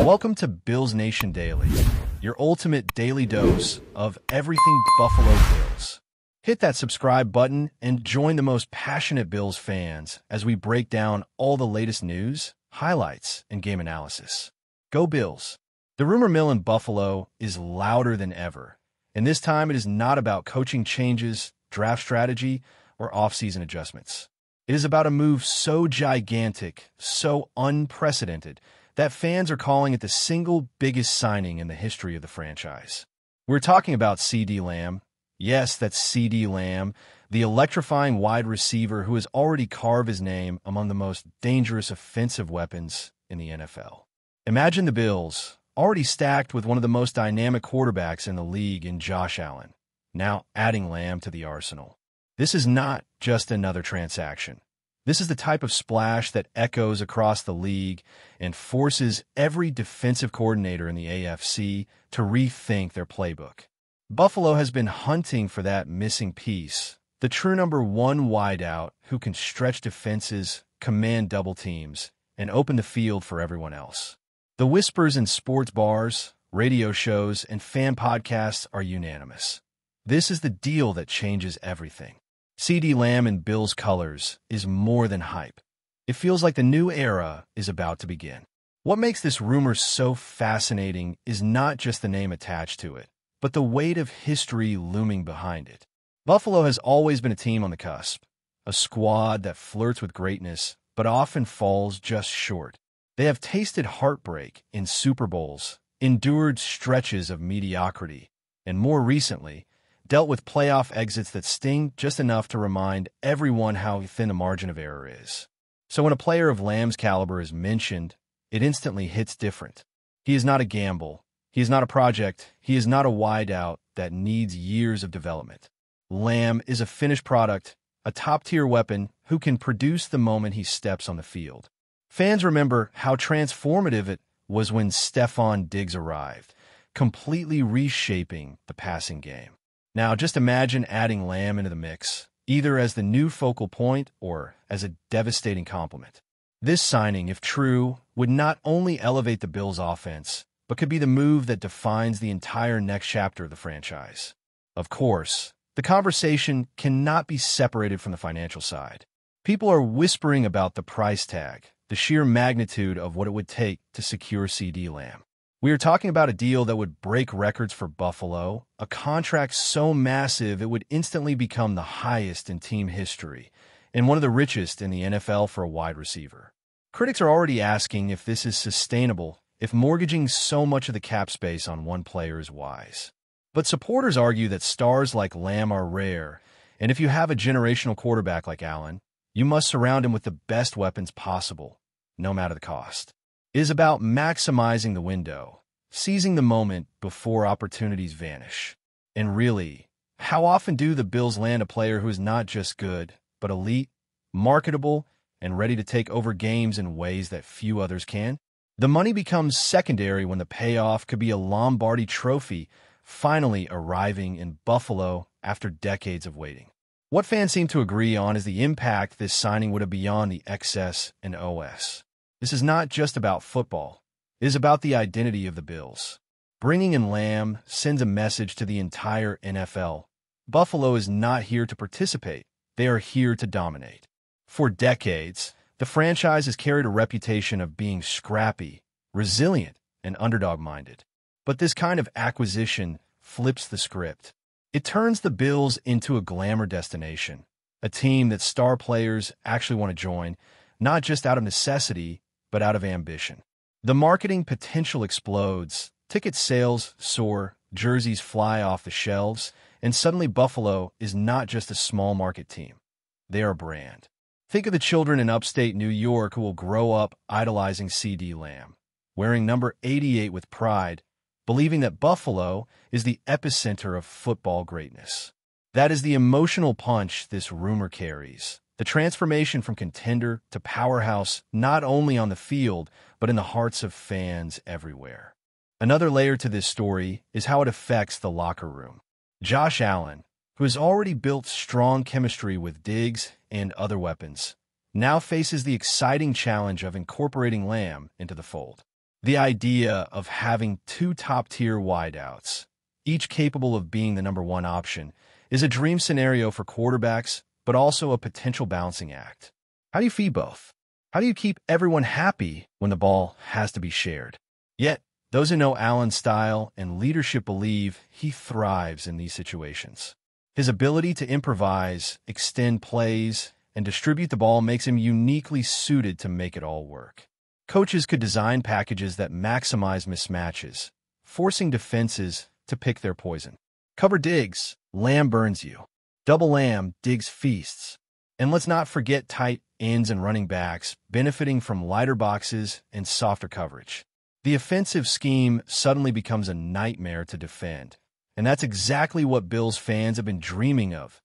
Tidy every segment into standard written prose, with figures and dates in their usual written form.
Welcome to Bills Nation Daily, your ultimate daily dose of everything Buffalo Bills. Hit that subscribe button and join the most passionate Bills fans as we break down all the latest news, highlights, and game analysis. Go Bills! The rumor mill in Buffalo is louder than ever, and this time it is not about coaching changes, draft strategy, or offseason adjustments. It is about a move so gigantic, so unprecedented, that fans are calling it the single biggest signing in the history of the franchise. We're talking about CeeDee Lamb. Yes, that's CeeDee Lamb, the electrifying wide receiver who has already carved his name among the most dangerous offensive weapons in the NFL. Imagine the Bills, already stacked with one of the most dynamic quarterbacks in the league in Josh Allen, now adding Lamb to the arsenal. This is not just another transaction. This is the type of splash that echoes across the league and forces every defensive coordinator in the AFC to rethink their playbook. Buffalo has been hunting for that missing piece, the true number one wideout who can stretch defenses, command double teams, and open the field for everyone else. The whispers in sports bars, radio shows, and fan podcasts are unanimous. This is the deal that changes everything. CeeDee Lamb in Bills colors is more than hype. It feels like the new era is about to begin. What makes this rumor so fascinating is not just the name attached to it, but the weight of history looming behind it. Buffalo has always been a team on the cusp, a squad that flirts with greatness but often falls just short. They have tasted heartbreak in Super Bowls, endured stretches of mediocrity, and more recently, dealt with playoff exits that sting just enough to remind everyone how thin the margin of error is. So when a player of Lamb's caliber is mentioned, it instantly hits different. He is not a gamble. He is not a project. He is not a wideout that needs years of development. Lamb is a finished product, a top-tier weapon who can produce the moment he steps on the field. Fans remember how transformative it was when Stefon Diggs arrived, completely reshaping the passing game. Now, just imagine adding Lamb into the mix, either as the new focal point or as a devastating complement. This signing, if true, would not only elevate the Bills' offense, but could be the move that defines the entire next chapter of the franchise. Of course, the conversation cannot be separated from the financial side. People are whispering about the price tag, the sheer magnitude of what it would take to secure CeeDee Lamb. We are talking about a deal that would break records for Buffalo, a contract so massive it would instantly become the highest in team history, and one of the richest in the NFL for a wide receiver. Critics are already asking if this is sustainable, if mortgaging so much of the cap space on one player is wise. But supporters argue that stars like Lamb are rare, and if you have a generational quarterback like Allen, you must surround him with the best weapons possible, no matter the cost. It is about maximizing the window, seizing the moment before opportunities vanish. And really, how often do the Bills land a player who is not just good, but elite, marketable, and ready to take over games in ways that few others can? The money becomes secondary when the payoff could be a Lombardi trophy finally arriving in Buffalo after decades of waiting. What fans seem to agree on is the impact this signing would have beyond the XS and OS. This is not just about football. It is about the identity of the Bills. Bringing in Lamb sends a message to the entire NFL. Buffalo is not here to participate. They are here to dominate. For decades, the franchise has carried a reputation of being scrappy, resilient, and underdog-minded. But this kind of acquisition flips the script. It turns the Bills into a glamour destination, a team that star players actually want to join, not just out of necessity, but out of ambition. The marketing potential explodes, ticket sales soar, jerseys fly off the shelves, and suddenly Buffalo is not just a small market team. They are a brand. Think of the children in upstate New York who will grow up idolizing CeeDee Lamb, wearing number 88 with pride, believing that Buffalo is the epicenter of football greatness. That is the emotional punch this rumor carries. The transformation from contender to powerhouse not only on the field, but in the hearts of fans everywhere. Another layer to this story is how it affects the locker room. Josh Allen, who has already built strong chemistry with Diggs and other weapons, now faces the exciting challenge of incorporating Lamb into the fold. The idea of having two top-tier wideouts, each capable of being the number one option, is a dream scenario for quarterbacks, but also a potential balancing act. How do you feed both? How do you keep everyone happy when the ball has to be shared? Yet, those who know Allen's style and leadership believe he thrives in these situations. His ability to improvise, extend plays, and distribute the ball makes him uniquely suited to make it all work. Coaches could design packages that maximize mismatches, forcing defenses to pick their poison. Cover Diggs, Lamb burns you. Double Lamb, Diggs feasts. And let's not forget tight ends and running backs benefiting from lighter boxes and softer coverage. The offensive scheme suddenly becomes a nightmare to defend. And that's exactly what Bills fans have been dreaming of.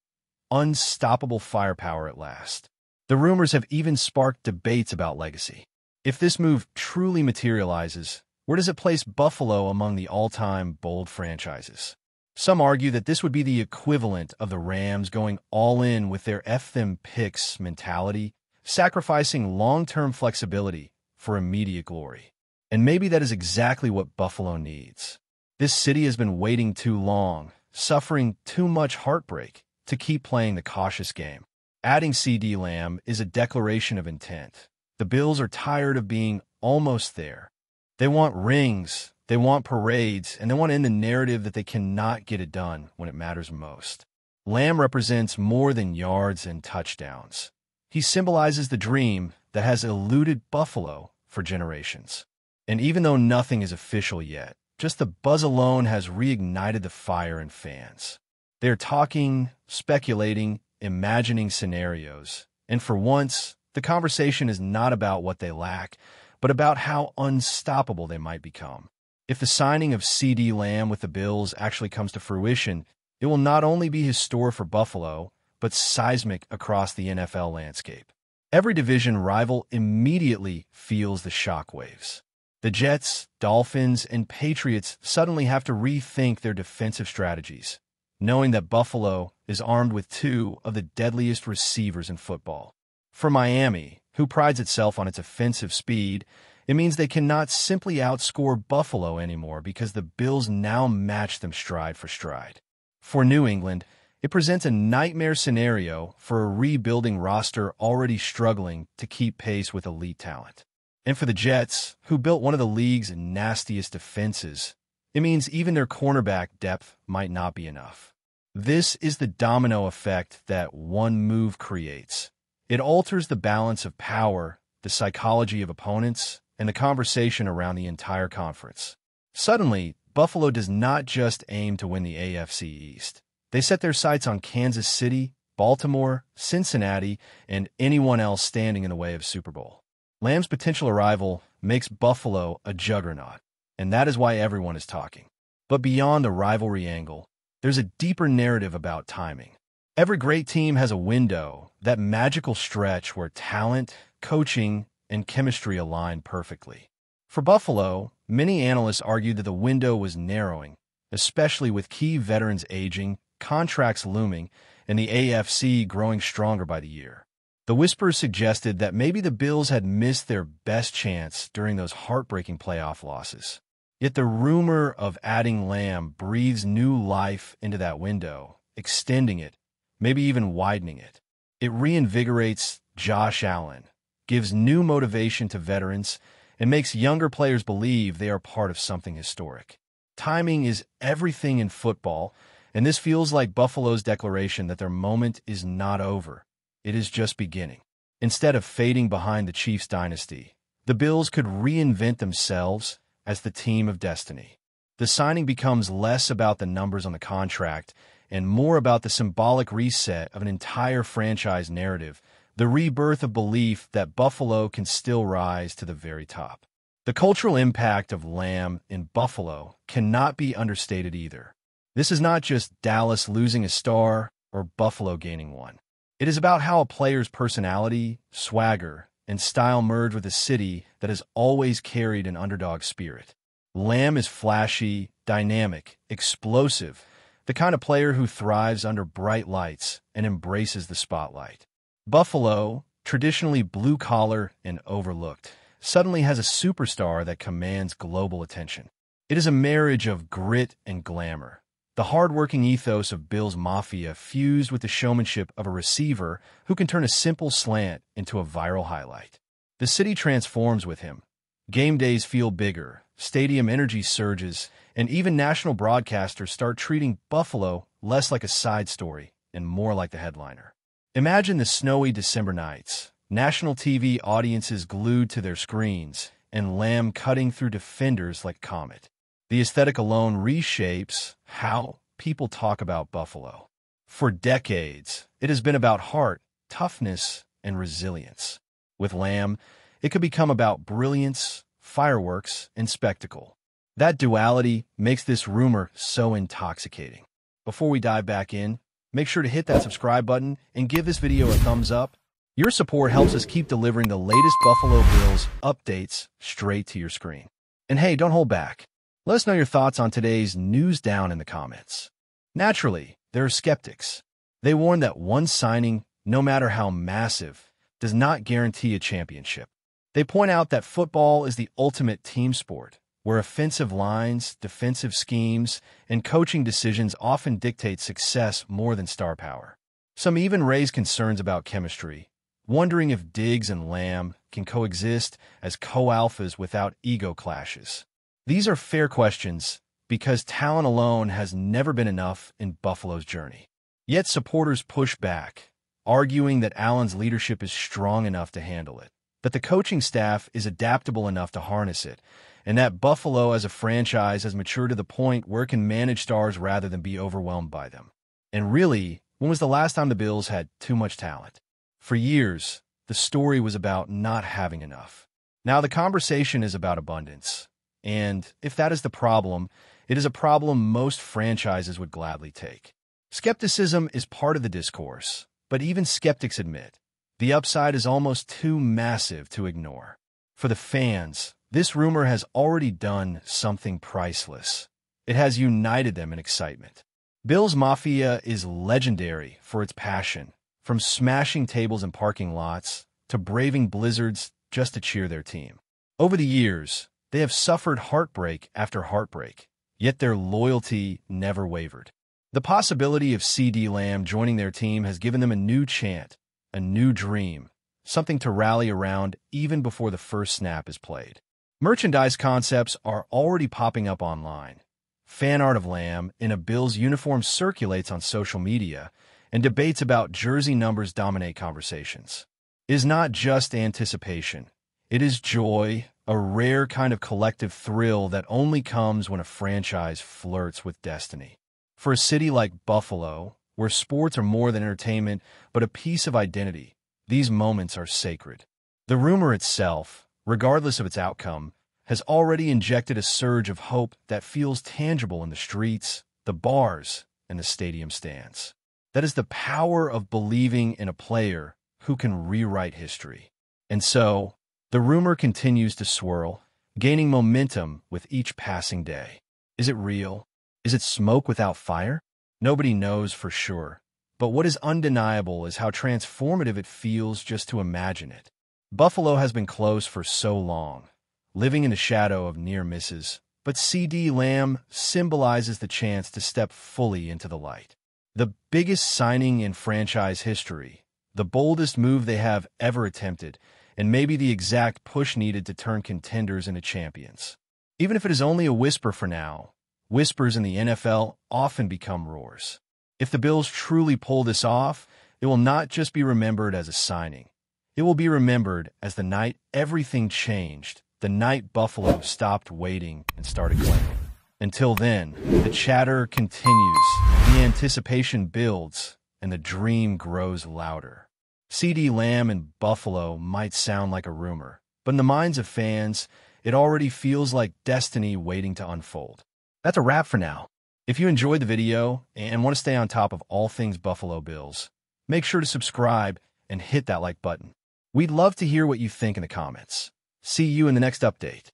Unstoppable firepower at last. The rumors have even sparked debates about legacy. If this move truly materializes, where does it place Buffalo among the all-time bold franchises? Some argue that this would be the equivalent of the Rams going all in with their F them picks mentality, sacrificing long-term flexibility for immediate glory. And maybe that is exactly what Buffalo needs. This city has been waiting too long, suffering too much heartbreak to keep playing the cautious game. Adding CeeDee Lamb is a declaration of intent. The Bills are tired of being almost there. They want rings, they want parades, and they want to end the narrative that they cannot get it done when it matters most. Lamb represents more than yards and touchdowns. He symbolizes the dream that has eluded Buffalo for generations. And even though nothing is official yet, just the buzz alone has reignited the fire in fans. They're talking, speculating, imagining scenarios. And for once, the conversation is not about what they lack, but about how unstoppable they might become. If the signing of CeeDee Lamb with the Bills actually comes to fruition, it will not only be historic for Buffalo, but seismic across the NFL landscape. Every division rival immediately feels the shockwaves. The Jets, Dolphins, and Patriots suddenly have to rethink their defensive strategies, knowing that Buffalo is armed with two of the deadliest receivers in football. For Miami, who prides itself on its offensive speed, it means they cannot simply outscore Buffalo anymore because the Bills now match them stride for stride. For New England, it presents a nightmare scenario for a rebuilding roster already struggling to keep pace with elite talent. And for the Jets, who built one of the league's nastiest defenses, it means even their cornerback depth might not be enough. This is the domino effect that one move creates. It alters the balance of power, the psychology of opponents, and the conversation around the entire conference. Suddenly, Buffalo does not just aim to win the AFC East. They set their sights on Kansas City, Baltimore, Cincinnati, and anyone else standing in the way of Super Bowl. Lamb's potential arrival makes Buffalo a juggernaut, and that is why everyone is talking. But beyond the rivalry angle, there's a deeper narrative about timing. Every great team has a window, that magical stretch where talent, coaching, and chemistry align perfectly. For Buffalo, many analysts argued that the window was narrowing, especially with key veterans aging, contracts looming, and the AFC growing stronger by the year. The whispers suggested that maybe the Bills had missed their best chance during those heartbreaking playoff losses. Yet the rumor of adding Lamb breathes new life into that window, extending it, maybe even widening it. It reinvigorates Josh Allen, gives new motivation to veterans, and makes younger players believe they are part of something historic. Timing is everything in football, and this feels like Buffalo's declaration that their moment is not over. It is just beginning. Instead of fading behind the Chiefs dynasty, the Bills could reinvent themselves as the team of destiny. The signing becomes less about the numbers on the contract and more about the symbolic reset of an entire franchise narrative, the rebirth of belief that Buffalo can still rise to the very top. The cultural impact of Lamb in Buffalo cannot be understated either. This is not just Dallas losing a star or Buffalo gaining one. It is about how a player's personality, swagger, and style merge with a city that has always carried an underdog spirit. Lamb is flashy, dynamic, explosive, the kind of player who thrives under bright lights and embraces the spotlight. Buffalo, traditionally blue-collar and overlooked, suddenly has a superstar that commands global attention. It is a marriage of grit and glamour. The hard-working ethos of Bills Mafia fused with the showmanship of a receiver who can turn a simple slant into a viral highlight. The city transforms with him. Game days feel bigger, stadium energy surges, and even national broadcasters start treating Buffalo less like a side story and more like the headliner. Imagine the snowy December nights, national TV audiences glued to their screens, and Lamb cutting through defenders like a comet. The aesthetic alone reshapes how people talk about Buffalo. For decades, it has been about heart, toughness, and resilience. With Lamb, it could become about brilliance, fireworks, and spectacle. That duality makes this rumor so intoxicating. Before we dive back in, make sure to hit that subscribe button and give this video a thumbs up. Your support helps us keep delivering the latest Buffalo Bills updates straight to your screen. And hey, don't hold back. Let us know your thoughts on today's news down in the comments. Naturally, there are skeptics. They warn that one signing, no matter how massive, does not guarantee a championship. They point out that football is the ultimate team sport, where offensive lines, defensive schemes, and coaching decisions often dictate success more than star power. Some even raise concerns about chemistry, wondering if Diggs and Lamb can coexist as co-alphas without ego clashes. These are fair questions because talent alone has never been enough in Buffalo's journey. Yet supporters push back, arguing that Allen's leadership is strong enough to handle it, that the coaching staff is adaptable enough to harness it, and that Buffalo as a franchise has matured to the point where it can manage stars rather than be overwhelmed by them. And really, when was the last time the Bills had too much talent? For years, the story was about not having enough. Now the conversation is about abundance. And if that is the problem, it is a problem most franchises would gladly take. Skepticism is part of the discourse, but even skeptics admit the upside is almost too massive to ignore. For the fans, this rumor has already done something priceless. It has united them in excitement. Bills Mafia is legendary for its passion, from smashing tables in parking lots to braving blizzards just to cheer their team. Over the years, they have suffered heartbreak after heartbreak, yet their loyalty never wavered. The possibility of CeeDee Lamb joining their team has given them a new chant, a new dream, something to rally around even before the first snap is played. Merchandise concepts are already popping up online. Fan art of Lamb in a Bills uniform circulates on social media, and debates about jersey numbers dominate conversations. It is not just anticipation. It is joy, a rare kind of collective thrill that only comes when a franchise flirts with destiny. For a city like Buffalo, where sports are more than entertainment but a piece of identity, these moments are sacred. The rumor itself, regardless of its outcome, has already injected a surge of hope that feels tangible in the streets, the bars, and the stadium stands. That is the power of believing in a player who can rewrite history. And so, the rumor continues to swirl, gaining momentum with each passing day. Is it real? Is it smoke without fire? Nobody knows for sure, but what is undeniable is how transformative it feels just to imagine it. Buffalo has been close for so long, living in the shadow of near misses, but CeeDee Lamb symbolizes the chance to step fully into the light. The biggest signing in franchise history, the boldest move they have ever attempted, and maybe the exact push needed to turn contenders into champions. Even if it is only a whisper for now, whispers in the NFL often become roars. If the Bills truly pull this off, it will not just be remembered as a signing. It will be remembered as the night everything changed, the night Buffalo stopped waiting and started claiming. Until then, the chatter continues, the anticipation builds, and the dream grows louder. CeeDee Lamb and Buffalo might sound like a rumor, but in the minds of fans, it already feels like destiny waiting to unfold. That's a wrap for now. If you enjoyed the video and want to stay on top of all things Buffalo Bills, make sure to subscribe and hit that like button. We'd love to hear what you think in the comments. See you in the next update.